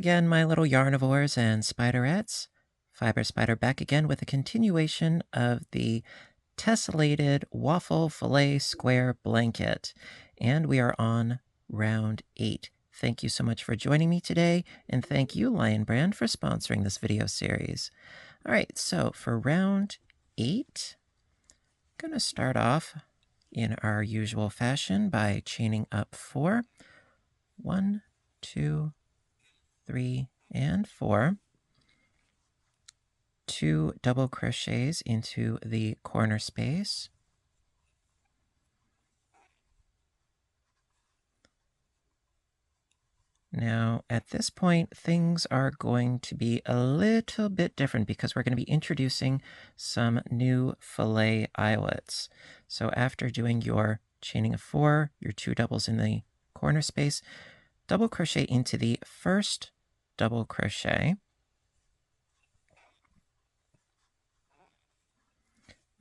again, my little yarnivores and spiderettes. Fiber Spider back again with a continuation of the Tesselated Waffle Filet Square Blanket. And we are on round 8. Thank you so much for joining me today, and thank you, Lion Brand, for sponsoring this video series. All right, so for round 8, I'm going to start off in our usual fashion by chaining up 4. 1, 2, 3, and 4. 2 double crochets into the corner space. Now, at this point, things are going to be a little bit different because we're going to be introducing some new filet eyelets. So after doing your chaining of 4, your 2 doubles in the corner space, double crochet into the first double crochet.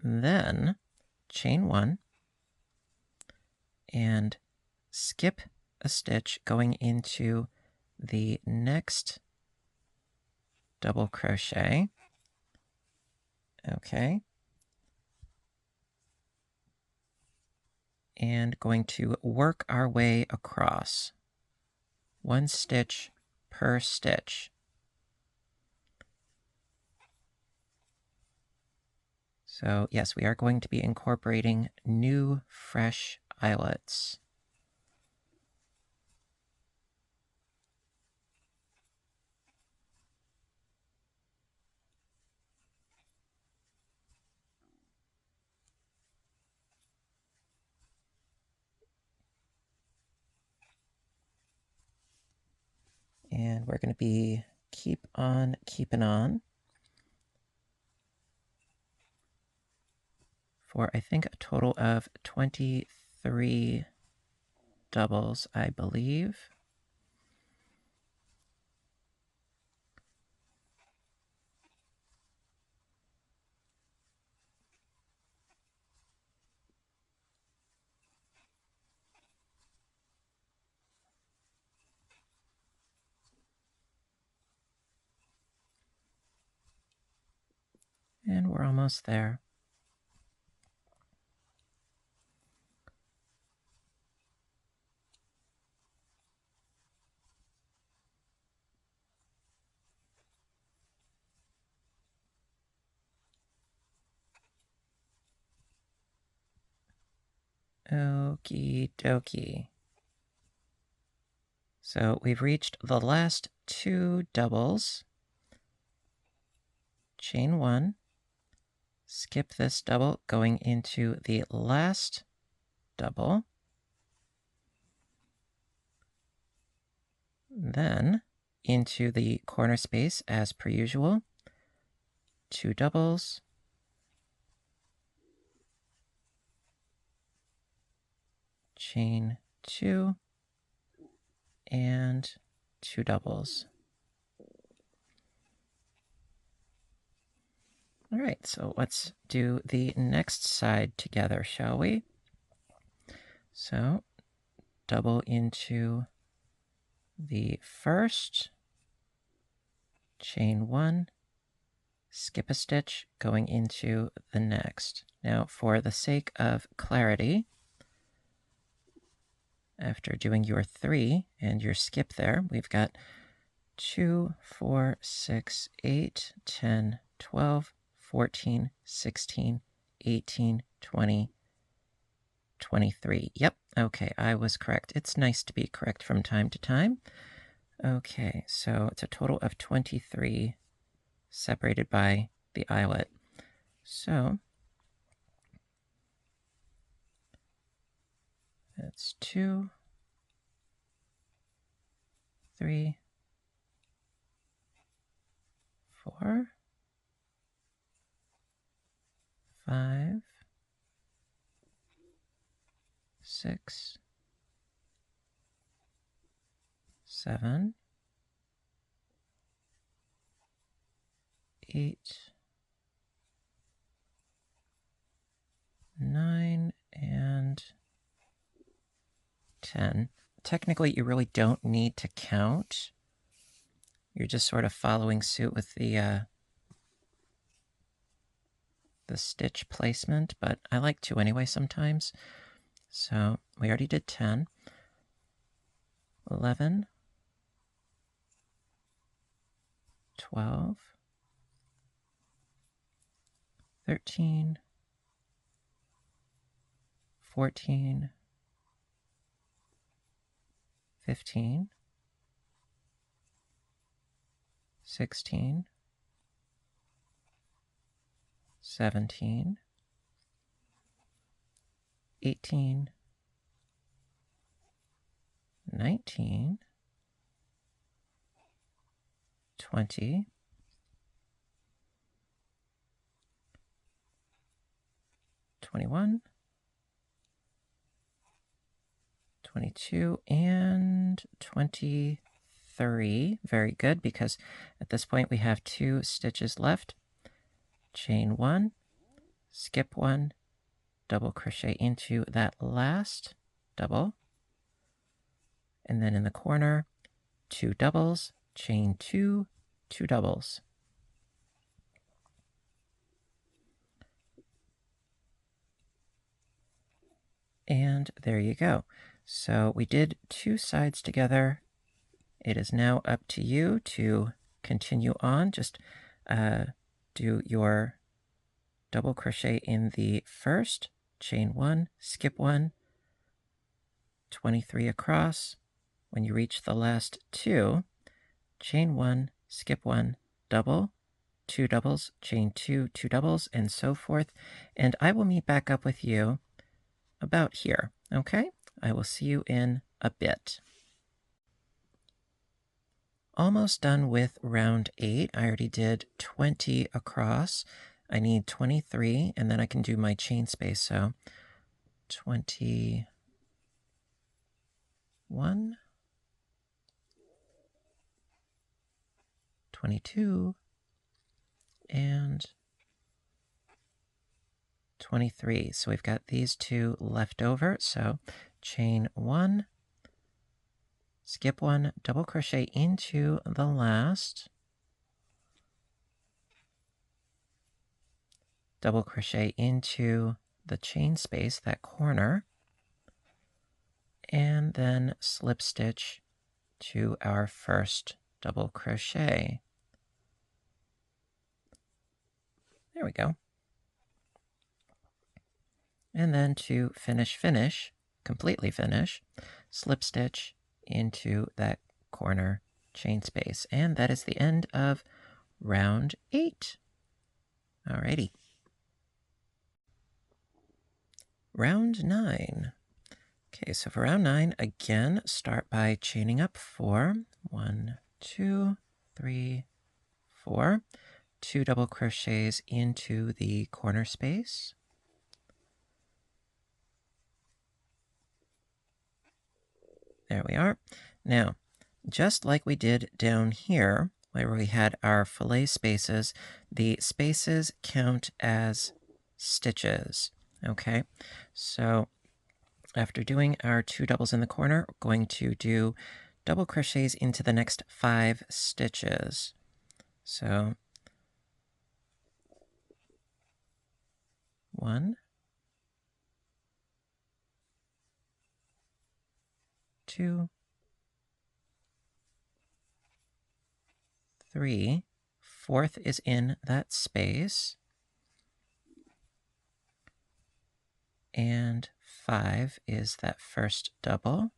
Then chain 1 and skip a stitch going into the next double crochet. Okay. And going to work our way across. 1 stitch per stitch. So yes, we are going to be incorporating new, fresh eyelets. And we're going to be keep on keeping on for, I think, a total of 23 doubles, I believe. And we're almost there. Okie dokie. So we've reached the last 2 doubles. Chain 1. Skip this double going into the last double. Then into the corner space as per usual. 2 doubles. Chain 2 and 2 doubles. All right, so let's do the next side together, shall we? So double into the first, chain 1, skip a stitch going into the next. Now, for the sake of clarity, after doing your 3 and your skip there, we've got 2, 4, 6, 8, 10, 12, 14, 16, 18, 20, 23. Yep, okay, I was correct. It's nice to be correct from time to time. Okay, so it's a total of 23 separated by the eyelet. So that's 2, 3, 4, 5, 6, 7, 8, 9, and 10. Technically, you really don't need to count you're just sort of following suit with the stitch placement, but I like to anyway sometimes. So we already did 10, 11, 12, 13, 14, 15, 16, 17, 18, 19, 20, 21, 22, and 23. Very good, because at this point we have 2 stitches left. Chain 1, skip 1, double crochet into that last double, and then in the corner, 2 doubles, chain 2, 2 doubles. And there you go. So we did 2 sides together. It is now up to you to continue on. Just do your double crochet in the first, chain 1, skip 1, 23 across. When you reach the last 2, chain 1, skip 1, double, 2 doubles, chain 2, 2 doubles, and so forth. And I will meet back up with you about here, okay? I will see you in a bit. Almost done with round 8. I already did 20 across. I need 23, and then I can do my chain space. So 21, 22, and 23. So we've got these 2 left over. So chain 1, skip 1, double crochet into the last, double crochet into the chain space, that corner, and then slip stitch to our first double crochet. There we go. And then to finish, completely finish, slip stitch into that corner chain space. And that is the end of round 8. Alrighty. Round 9. Okay, so for round 9, again, start by chaining up 4. 1, 2, 3, 4. 2 double crochets into the corner space. There we are. Now, just like we did down here, where we had our fillet spaces, the spaces count as stitches, okay? So after doing our 2 doubles in the corner, we're going to do double crochets into the next 5 stitches. So 1, 2, 3, 4th is in that space, and 5 is that first double.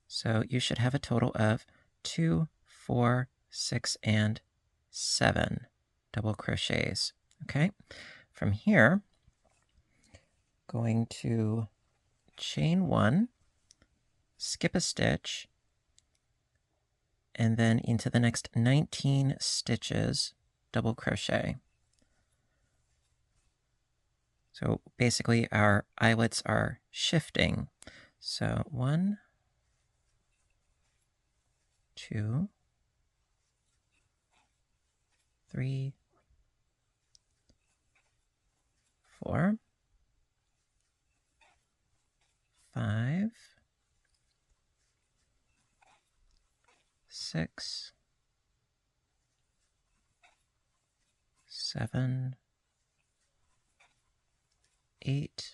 So you should have a total of 2, 4, 6, and 7 double crochets. Okay, from here, going to chain 1, skip a stitch, and then into the next 19 stitches, double crochet. So basically our eyelets are shifting. So 1, 2, 3, 4, 5, 6, 7, 8,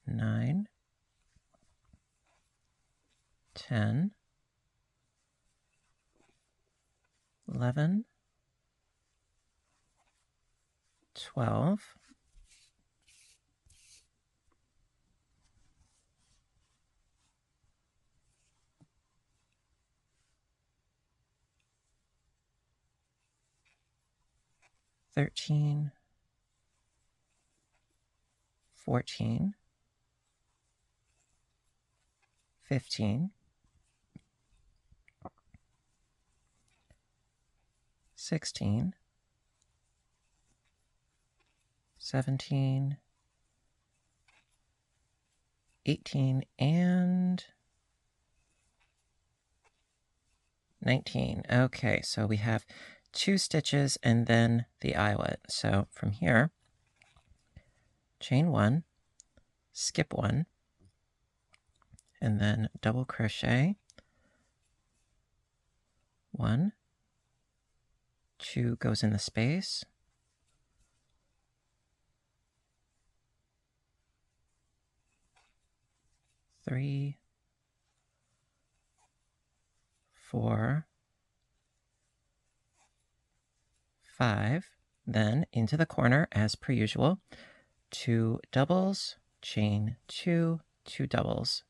9, 10, 11, 12, 13, 14, 15, 16, 17, 18, and 19. Okay, so we have 2 stitches and then the eyelet. So from here, chain 1, skip 1, and then double crochet 1, 2 goes in the space, 3, 4, 5, then into the corner as per usual, 2 doubles, chain 2, 2 doubles.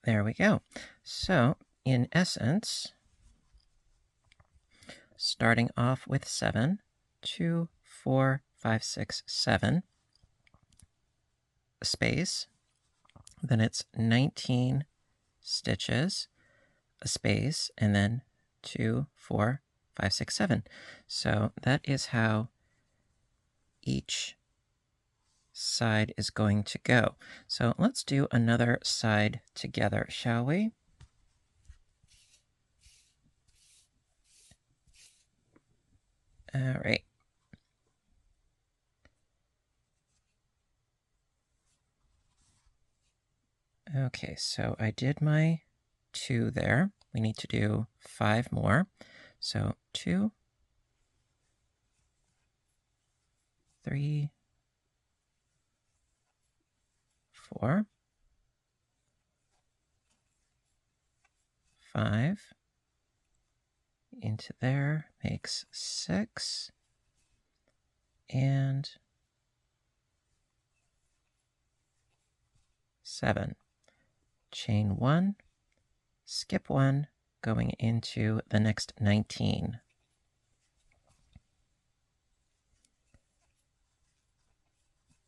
There we go. So in essence, starting off with 7, 2, 4, 5, 6, 7, space, then it's 19 stitches, a space, and then 2, 4, 5, 6, 7. So that is how each side is going to go. So let's do another side together, shall we? All right. Okay, so I did my 2 there. We need to do 5 more. So 2, 3, 4, 5, into there makes 6, and 7. Chain 1, skip 1, going into the next 19.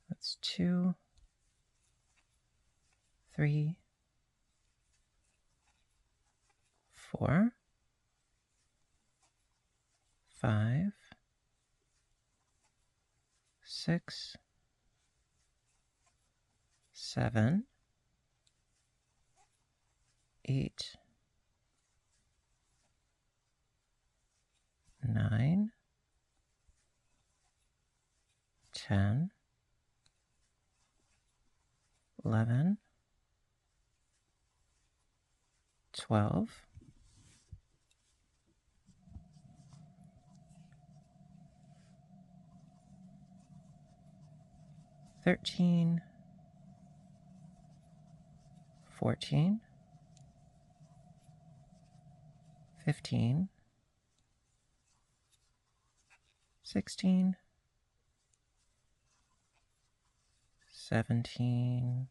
That's 2, 3, 4, 5, 6, 7, 8, 9, 10, 11, 12, 13, 14, 15, 16, 17,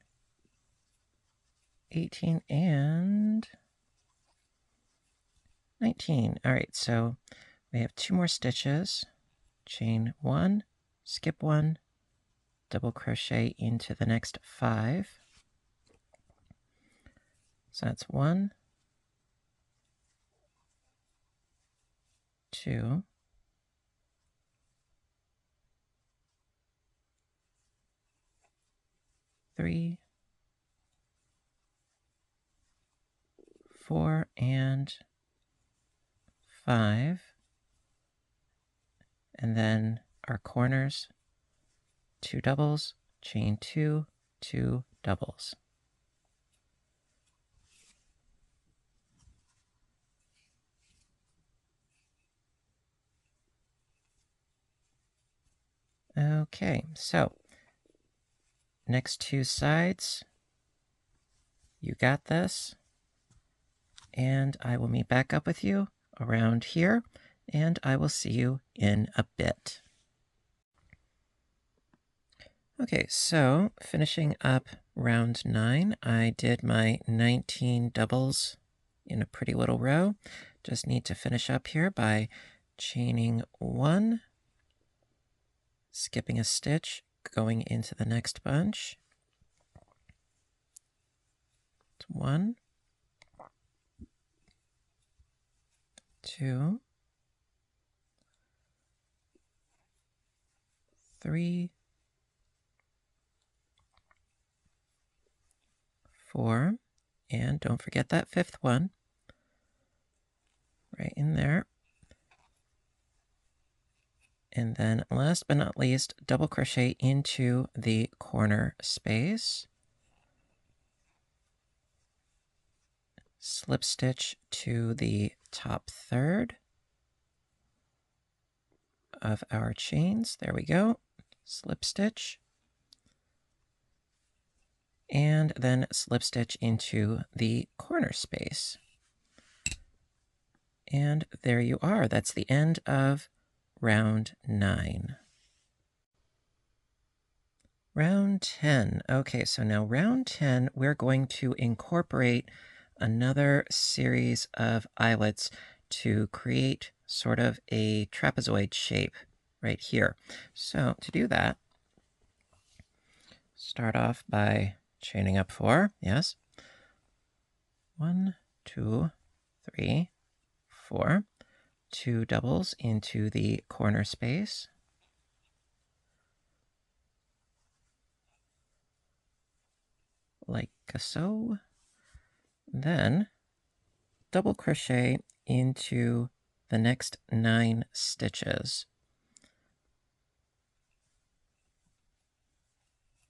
18, and 19. All right, so we have 2 more stitches. Chain 1, skip 1, double crochet into the next 5. So that's 1, 2, 3, 4 and 5, and then our corners, 2 doubles, chain 2, 2 doubles. Okay, so next 2 sides, you got this, and I will meet back up with you around here, and I will see you in a bit. Okay, so finishing up round 9, I did my 19 doubles in a pretty little row. Just need to finish up here by chaining 1, skipping a stitch, going into the next bunch. 1, 2, 3, 4, and don't forget that 5th one right in there. And then last but not least, double crochet into the corner space. Slip stitch to the top third of our chains. There we go. Slip stitch. And then slip stitch into the corner space. And there you are. That's the end of round 9. Round 10. Okay, so now round 10, we're going to incorporate another series of eyelets to create sort of a trapezoid shape right here. So to do that, start off by chaining up 4, yes. 1, 2, 3, 4. 2 doubles into the corner space. Like so. Then double crochet into the next 9 stitches.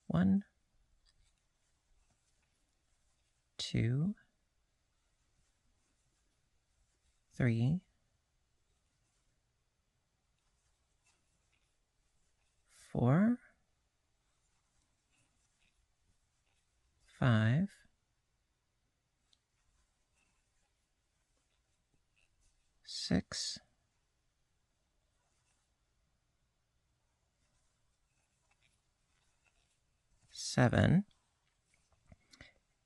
1, 2, 3, 4, 5, 6, 7,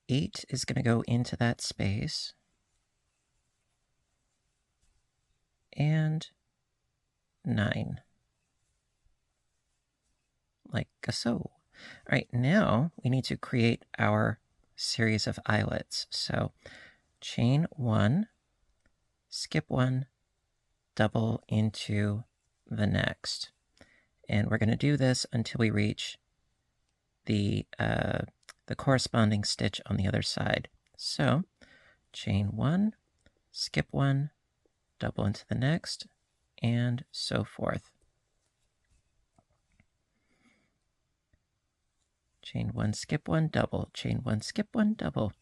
8 is going to go into that space, and 9. Like so. All right, now we need to create our series of eyelets. So chain 1, skip 1, double into the next. And we're going to do this until we reach the corresponding stitch on the other side. So chain 1, skip 1, double into the next, and so forth. Chain 1, skip 1, double. Chain 1, skip 1, double.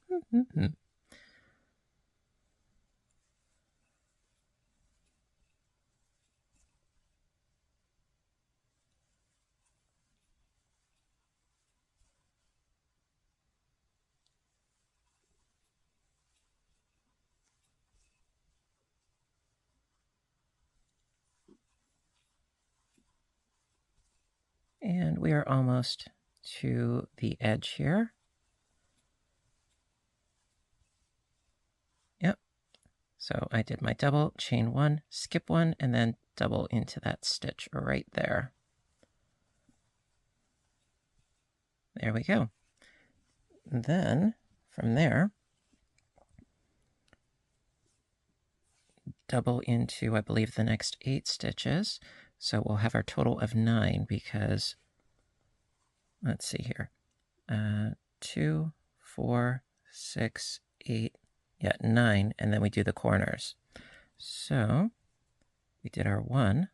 And we are almost to the edge here. Yep. So I did my double, chain 1, skip 1, and then double into that stitch right there. There we go. Then from there, double into, I believe, the next 8 stitches. So we'll have our total of 9 because, let's see here, 2, 4, 6, 8, Yeah, 9, and then we do the corners. So we did our 1.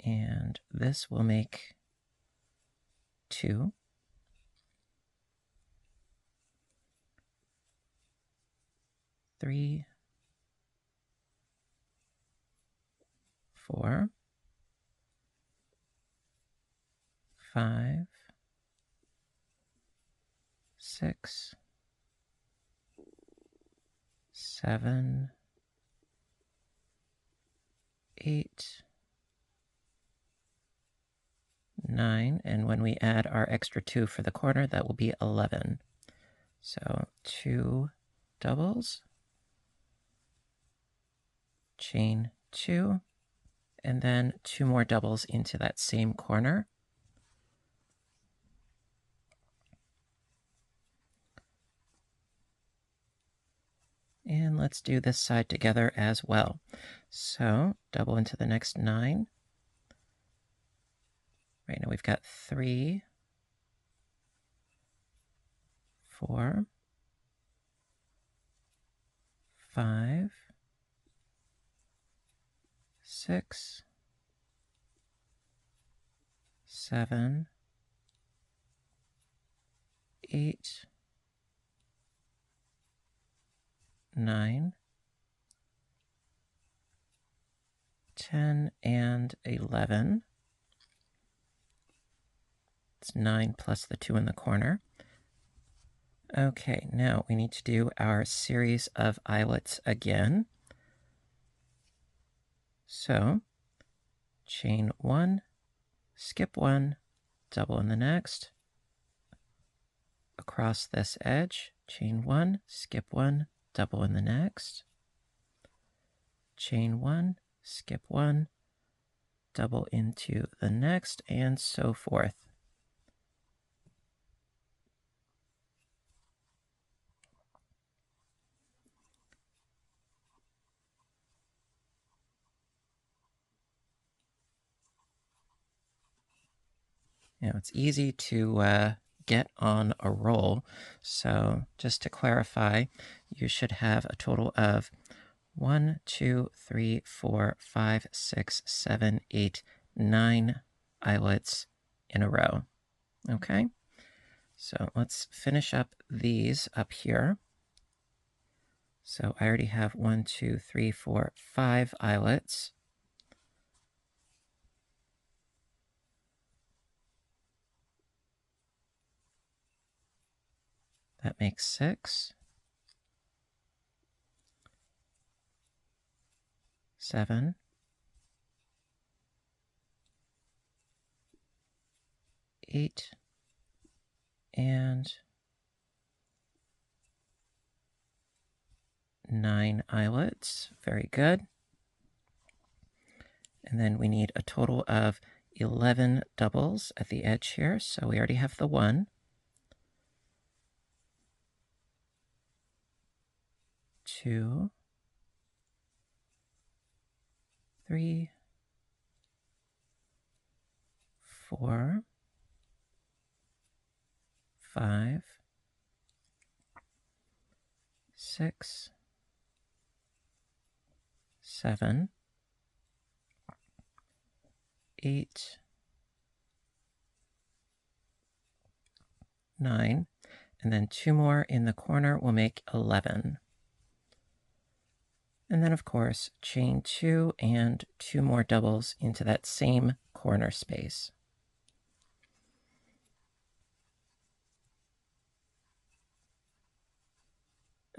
And this will make 2. 3, 4, 5, 6, 7, 8, 9, and when we add our extra 2 for the corner, that will be 11. So 2 doubles, chain 2, and then 2 more doubles into that same corner. And let's do this side together as well. So double into the next 9. Right now we've got 3, 4, 5, 6, 7, 8, 9, 10, and 11. It's 9 plus the 2 in the corner. Okay, now we need to do our series of eyelets again. So chain 1, skip 1, double in the next, across this edge, chain 1, skip 1, double in the next, chain 1, skip 1, double into the next, and so forth. Now, it's easy to get on a roll. So just to clarify, you should have a total of 1, 2, 3, 4, 5, 6, 7, 8, 9 eyelets in a row. Okay? So let's finish up these up here. So I already have 1, 2, 3, 4, 5 eyelets. That makes 6, 7, 8, and 9 eyelets. Very good. And then we need a total of 11 doubles at the edge here. So we already have the 1. 2, 3, 4, 5, 6, 7, 8, 9, and then 2 more in the corner will make 11. And then, of course, chain 2 and 2 more doubles into that same corner space.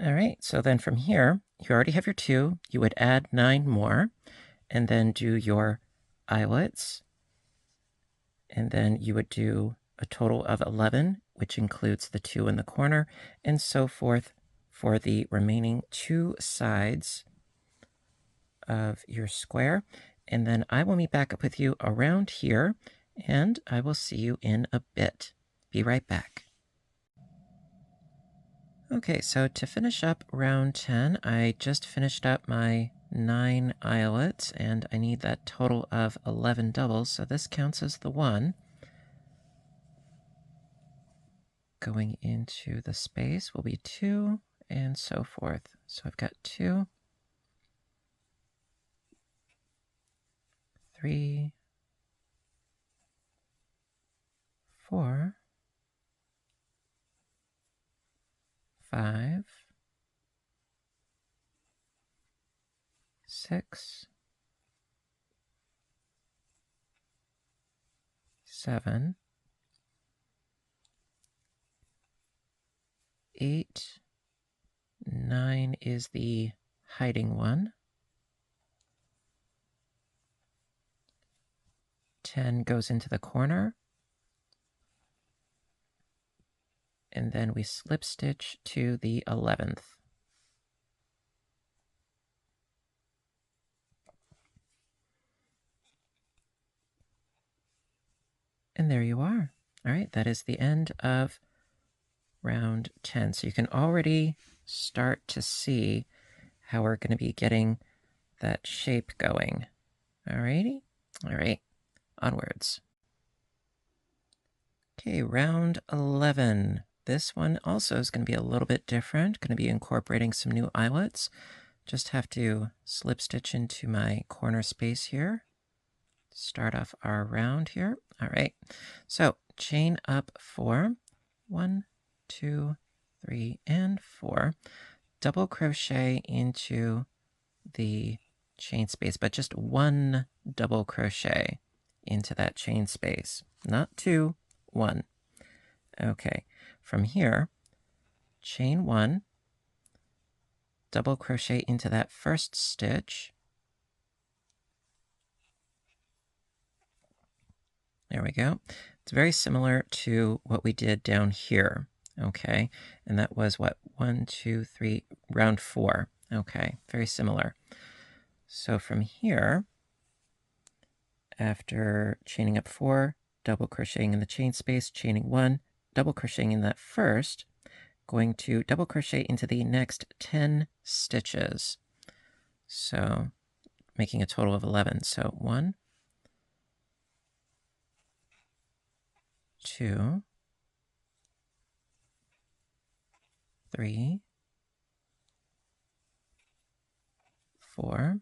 All right, so then from here, you already have your 2. You would add 9 more, and then do your eyelets. And then you would do a total of 11, which includes the 2 in the corner, and so forth for the remaining 2 sides of your square. And then I will meet back up with you around here, and I will see you in a bit. Be right back. Okay, so to finish up round 10, I just finished up my 9 eyelets, and I need that total of 11 doubles, so this counts as the 1. going into the space will be 2, and so forth. So I've got 2, 3, 4, 5, 6, 7, 8, 9 is the hiding one. 10 goes into the corner. And then we slip stitch to the 11th. And there you are. All right, that is the end of round 10. So you can already start to see how we're going to be getting that shape going. All righty? All right, onwards. Okay, round 11. This one also is going to be a little bit different. Going to be incorporating some new eyelets. Just have to slip stitch into my corner space here. Start off our round here. All right, so chain up 4, 1, 2, 3, and 4. Double crochet into the chain space, but just 1 double crochet into that chain space, not 2, 1. Okay, from here, chain 1, double crochet into that first stitch. There we go. It's very similar to what we did down here, okay? And that was what, 1, 2, 3, round 4. Okay, very similar. So from here, after chaining up 4, double crocheting in the chain space, chaining 1, double crocheting in that first, going to double crochet into the next 10 stitches. So making a total of 11. So 1, 2, 3, 4,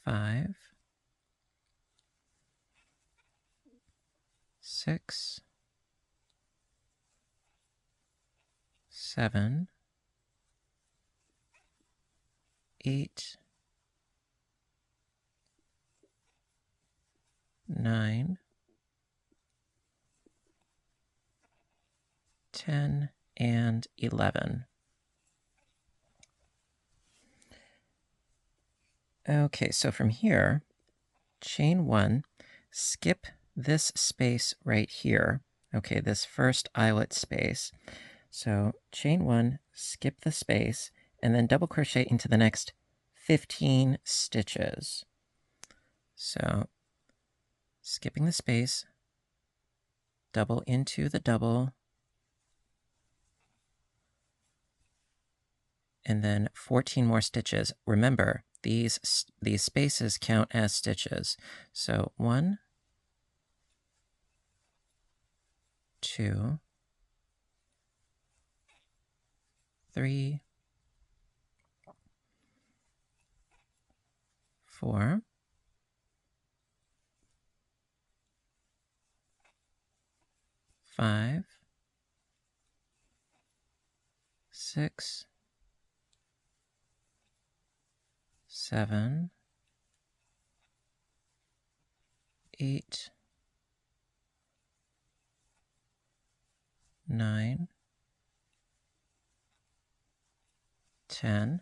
5, 6, 7, 8, 9, 10, and 11. Okay, so from here, chain 1, skip this space right here. Okay, this first eyelet space. So chain 1, skip the space, and then double crochet into the next 15 stitches. So skipping the space, double into the double, and then 14 more stitches. Remember, these spaces count as stitches. So 1, 2, 3, 4, 5, 6, 7, 8, 9, 10,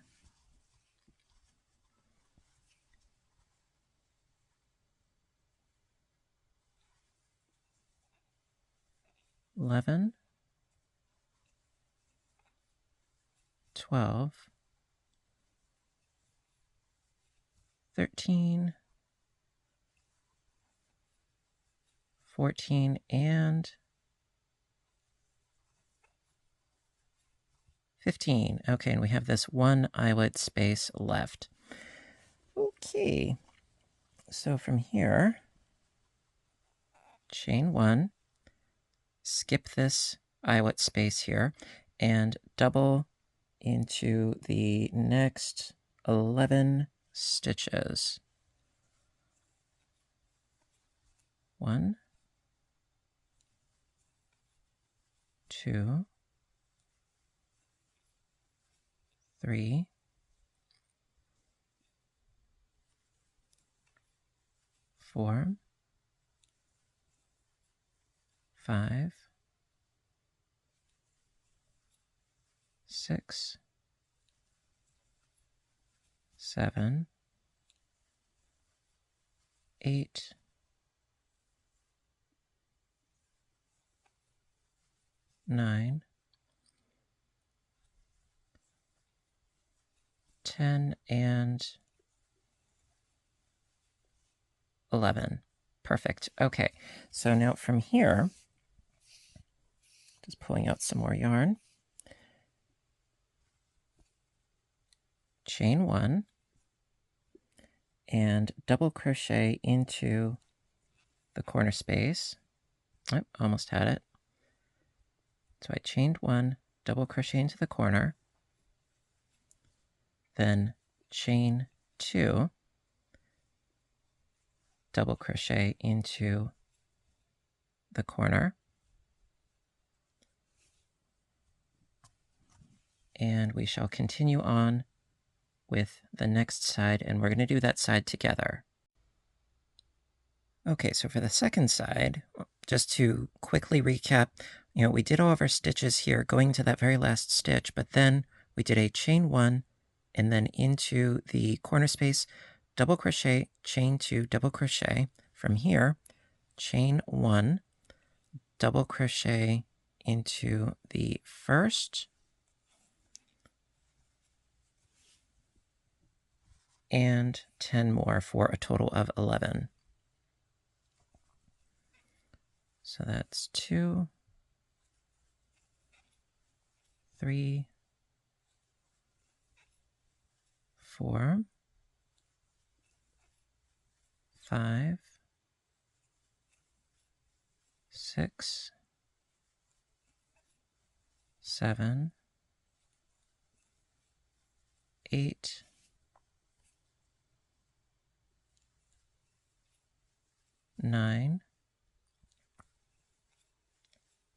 11, 12, 13, 14, and 15. Okay, and we have this 1 eyelet space left. Okay, so from here, chain 1, skip this eyelet space here and double into the next 11 stitches. 1, 2, 3, 4, 5, 6, 7, 8, 9, 10, and 11. Perfect. Okay, so now from here, just pulling out some more yarn, chain 1, and double crochet into the corner space. Oh, almost had it. So I chained 1, double crochet into the corner, then chain 2, double crochet into the corner, and we shall continue on with the next side, and we're going to do that side together. Okay, so for the second side, just to quickly recap, we did all of our stitches here going to that very last stitch, but then we did a chain 1 and then into the corner space, double crochet, chain 2, double crochet. From here, chain 1, double crochet into the first, and 10 more for a total of 11. So that's 2, 3, 4, 5, 6, 7, 8, 9,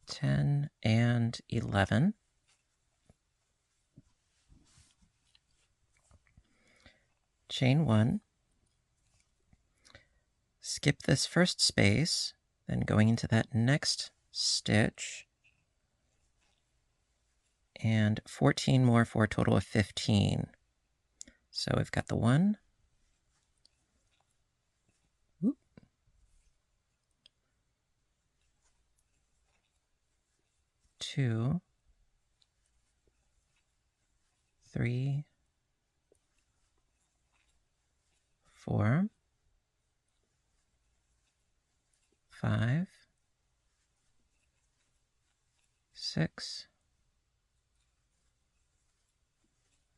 10, and 11. Chain 1, skip this first space, then going into that next stitch, and 14 more for a total of 15. So we've got the 1, 2, 3, 4, 5, 6,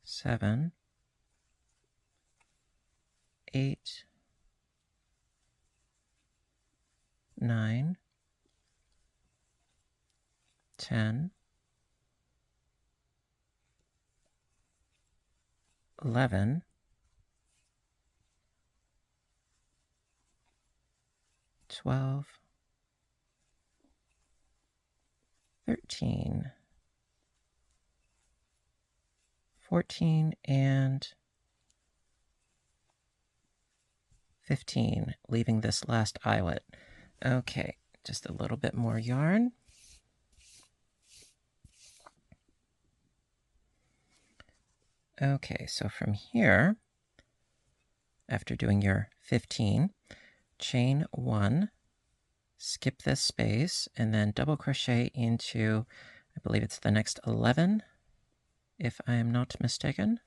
7, 8, 9, 10, 11, 12, 13, 14, and 15, leaving this last eyelet. Okay, just a little bit more yarn. Okay, so from here, after doing your 15, chain 1, skip this space, and then double crochet into, I believe it's the next 11, if I am not mistaken.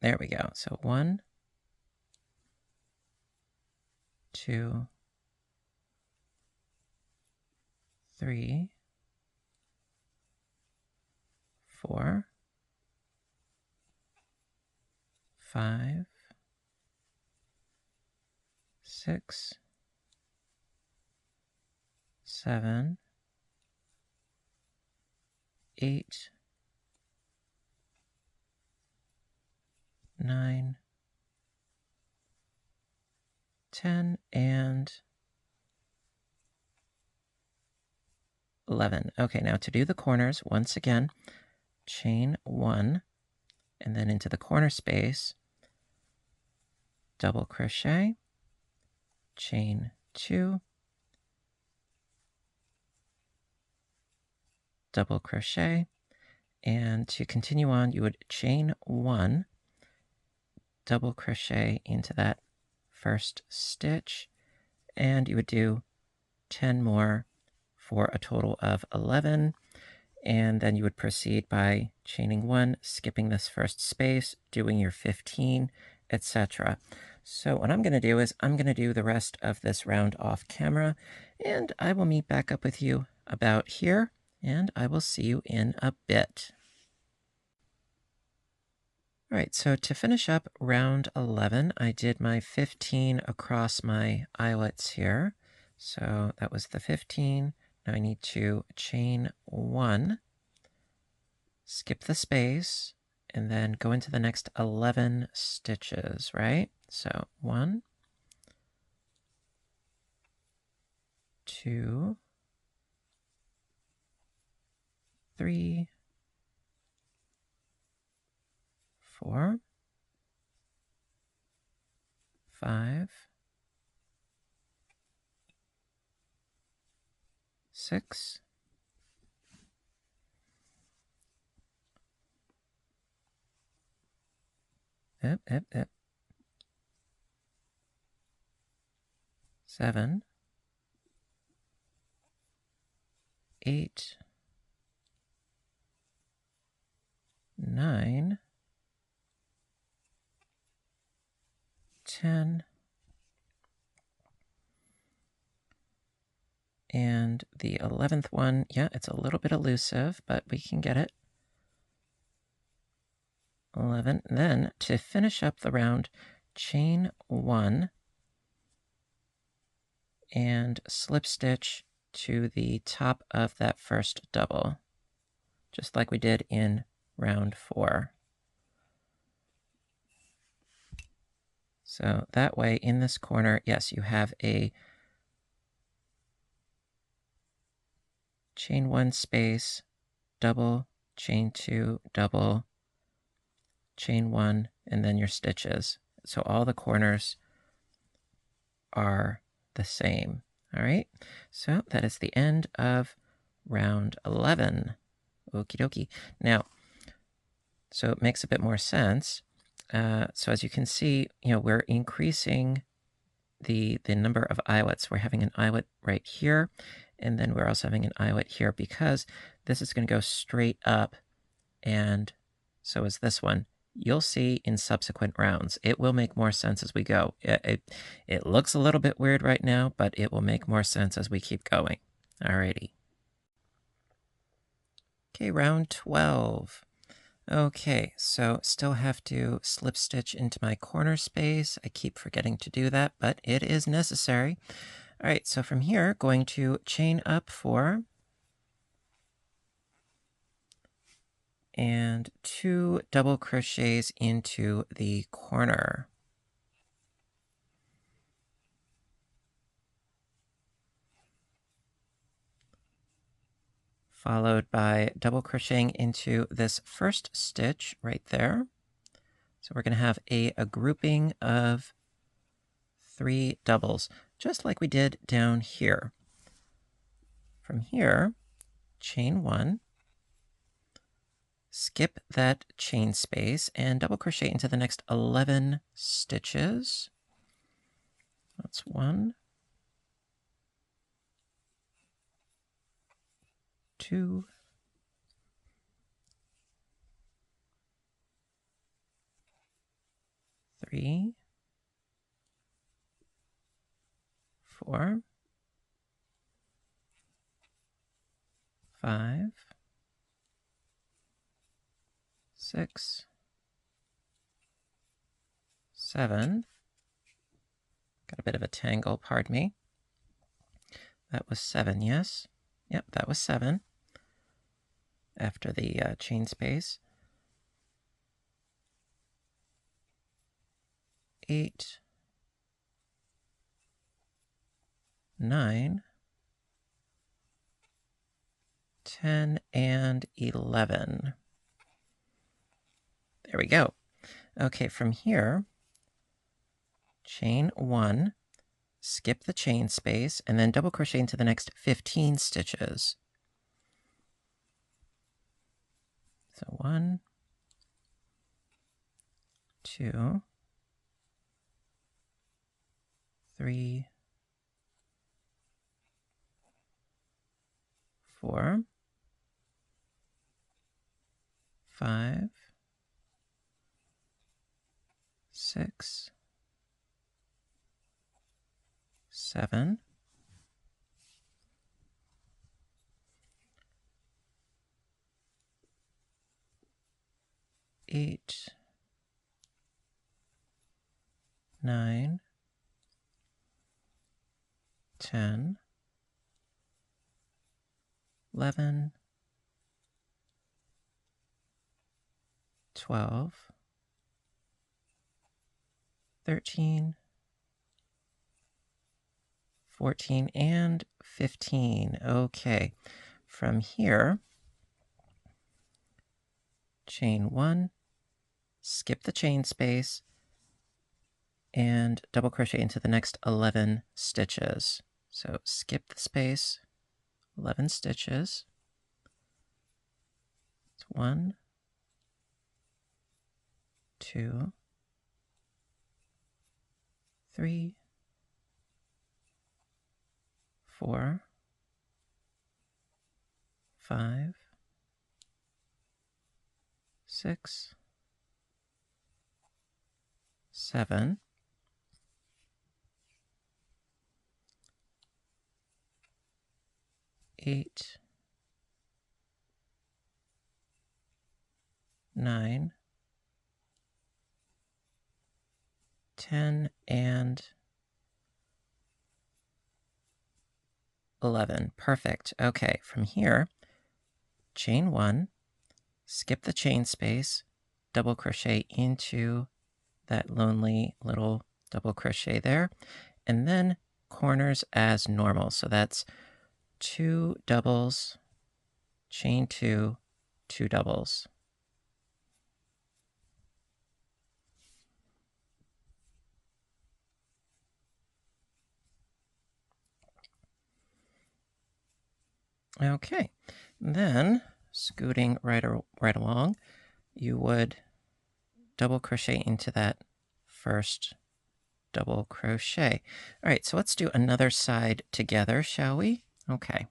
There we go. So 1, 2, 3, 4, 5, 6, 7, 8, 9, 10, and 11. Okay, now to do the corners, once again, chain 1, and then into the corner space, double crochet, chain 2, double crochet, and to continue on, you would chain 1, double crochet into that first stitch, and you would do 10 more for a total of 11, and then you would proceed by chaining 1, skipping this first space, doing your 15, etc. So what I'm going to do is I'm going to do the rest of this round off camera, and I will meet back up with you about here, and I will see you in a bit. All right, so to finish up round 11, I did my 15 across my eyelets here. So that was the 15. Now I need to chain 1, skip the space, and then go into the next 11 stitches, right? So 1, 2, 3, 4, 5, 6, 7, 8, 9, 10, and the 11th one, yeah, it's a little bit elusive, but we can get it. 11. Then to finish up the round, chain 1 and slip stitch to the top of that first double, just like we did in round 4. So that way, in this corner, yes, you have a chain 1 space, double, chain 2, double, chain 1, and then your stitches. So all the corners are the same. All right, so that is the end of round 11. Okie dokie. Now, so it makes a bit more sense. So as you can see, we're increasing the number of eyelets. We're having an eyelet right here, and then we're also having an eyelet here because this is going to go straight up, and so is this one. You'll see in subsequent rounds. It will make more sense as we go. It looks a little bit weird right now, but it will make more sense as we keep going. Alrighty. Okay, round 12. Okay, so still have to slip stitch into my corner space. I keep forgetting to do that, but it is necessary. All right, so from here, going to chain up 4 and 2 double crochets into the corner. Followed by double crocheting into this first stitch right there. So we're going to have a grouping of 3 doubles, just like we did down here. From here, chain 1, skip that chain space, and double crochet into the next 11 stitches. That's 1, 2, 3, 4, 5, 6, 7, Got a bit of a tangle, pardon me. That was 7, yes? Yep, that was 7 after the chain space. 8, 9, 10, and 11. There we go. Okay, from here, chain 1, skip the chain space, and then double crochet into the next 15 stitches. So 1, 2, 3, 4, 5, 6, 7, 8, 9, 10, 11, 12, 13, 14, and 15. Okay, from here, chain 1, skip the chain space, and double crochet into the next 11 stitches. So skip the space, 11 stitches. It's 1, 2, 3, 4, 5, 6, 7, 8, 9, 10, and 11. Perfect. Okay, from here, chain 1, skip the chain space, double crochet into that lonely little double crochet there, and then corners as normal. So that's 2 doubles, chain 2, 2 doubles. Okay, then scooting right along, you would double crochet into that first double crochet. All right, so let's do another side together, shall we? Okay.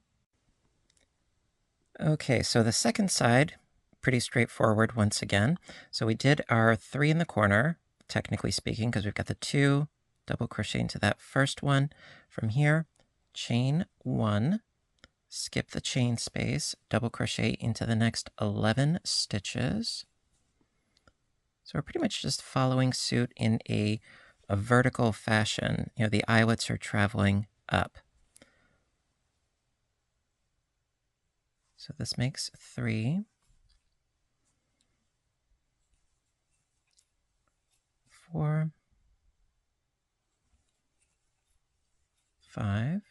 Okay, so the second side, pretty straightforward once again. So we did our 3 in the corner, technically speaking, because we've got the 2, double crochet into that first one. From here, chain 1, skip the chain space, double crochet into the next 11 stitches. So we're pretty much just following suit in a vertical fashion. You know, the eyelets are traveling up. So this makes 3, 4, 5,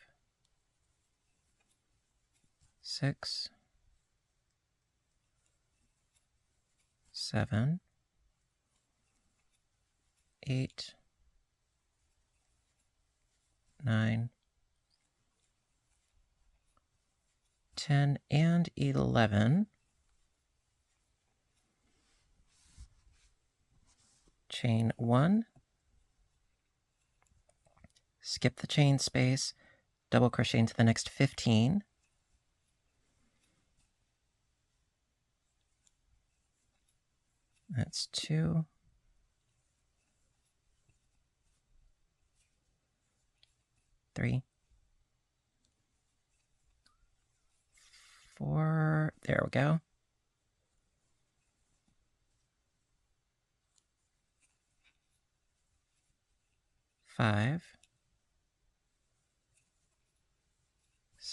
6, 7, 8, 9, 10, and 11. Chain 1, skip the chain space, double crochet into the next 15. That's 2, 3, 4, there we go. 5,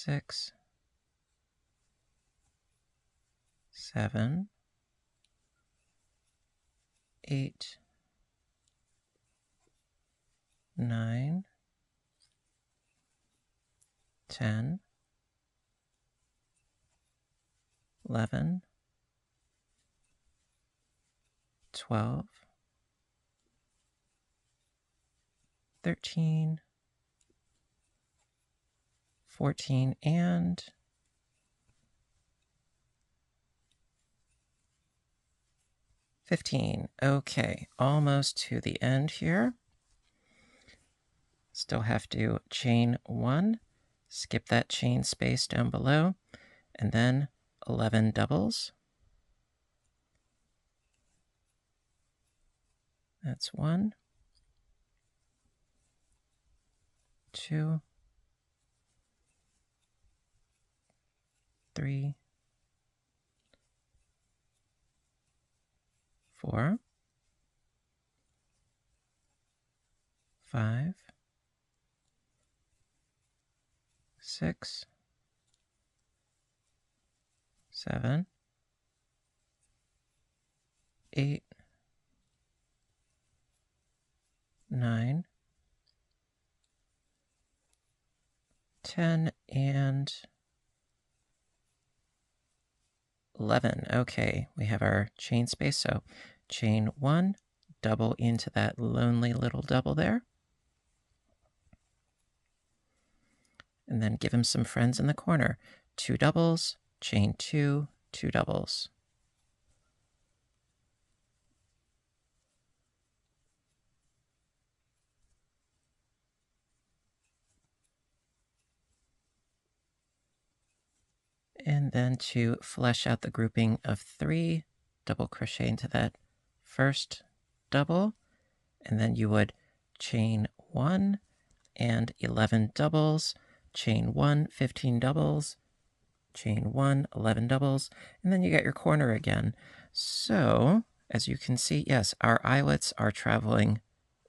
6, 7, 8, 9, 10, 11, 12, 13, 14, and 15. Okay, almost to the end here. Still have to chain 1, skip that chain space down below, and then 11 doubles. That's 1, 2, 3, 4, 5, 6, 7, 8, 9, 10, and 11. Okay, we have our chain space, so chain 1, double into that lonely little double there. And then give him some friends in the corner. 2 doubles, chain 2, 2 doubles. And then to flesh out the grouping of 3, double crochet into that first double, and then you would chain 1 and 11 doubles, chain 1, 15 doubles, chain 1, 11 doubles, and then you get your corner again. So, as you can see, yes, our eyelets are traveling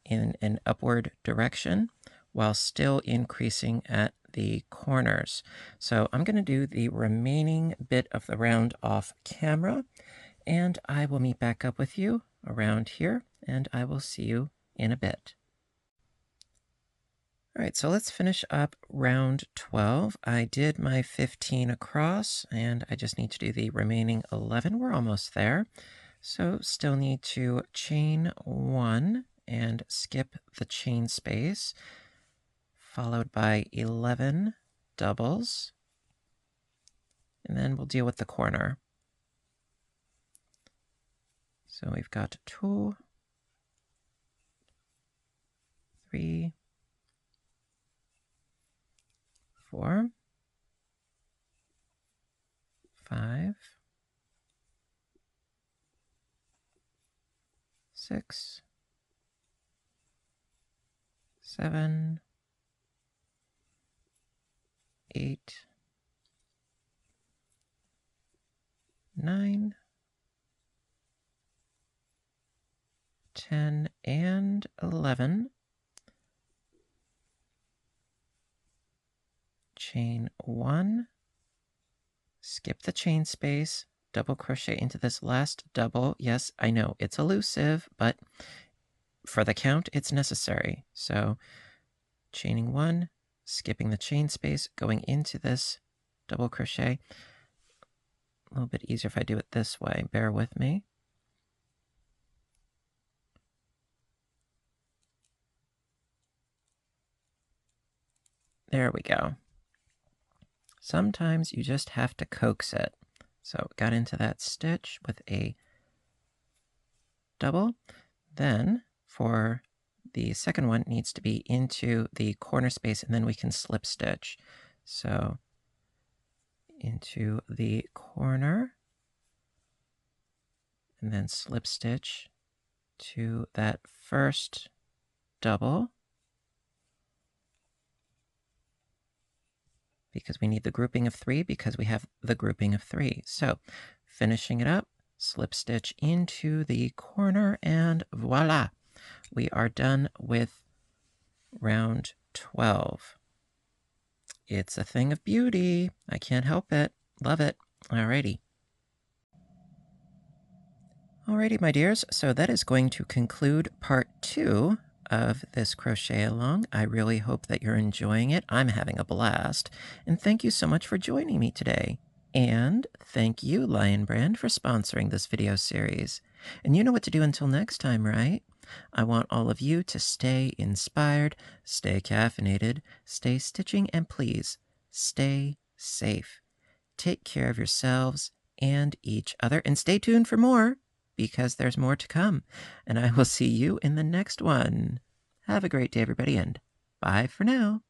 in an upward direction while still increasing at the corners. So I'm going to do the remaining bit of the round off camera, and I will meet back up with you around here, and I will see you in a bit. All right, so let's finish up round 12. I did my 15 across, and I just need to do the remaining 11. We're almost there. So still need to chain 1 and skip the chain space, followed by 11 doubles, and then we'll deal with the corner. So we've got 2, 3, 4, 5, 6, 7, 8, 9, 10, and 11. Chain 1, skip the chain space, double crochet into this last double. Yes, I know it's elusive, but for the count, it's necessary. So chaining 1, skipping the chain space, going into this double crochet. A little bit easier if I do it this way. Bear with me. There we go. Sometimes you just have to coax it. So got into that stitch with a double. Then for the second one, it needs to be into the corner space, and then we can slip stitch. So into the corner, and then slip stitch to that first double, because we need the grouping of 3, because we have the grouping of 3. So finishing it up, slip stitch into the corner, and voila, we are done with round 12. It's a thing of beauty. I can't help it. Love it. Alrighty. Alrighty, my dears, so that is going to conclude part 2 of this crochet along. I really hope that you're enjoying it. I'm having a blast, and thank you so much for joining me today. And thank you, Lion Brand, for sponsoring this video series. And you know what to do until next time, right? I want all of you to stay inspired, stay caffeinated, stay stitching, and please, stay safe. Take care of yourselves and each other, and stay tuned for more, because there's more to come. And I will see you in the next one. Have a great day, everybody, and bye for now.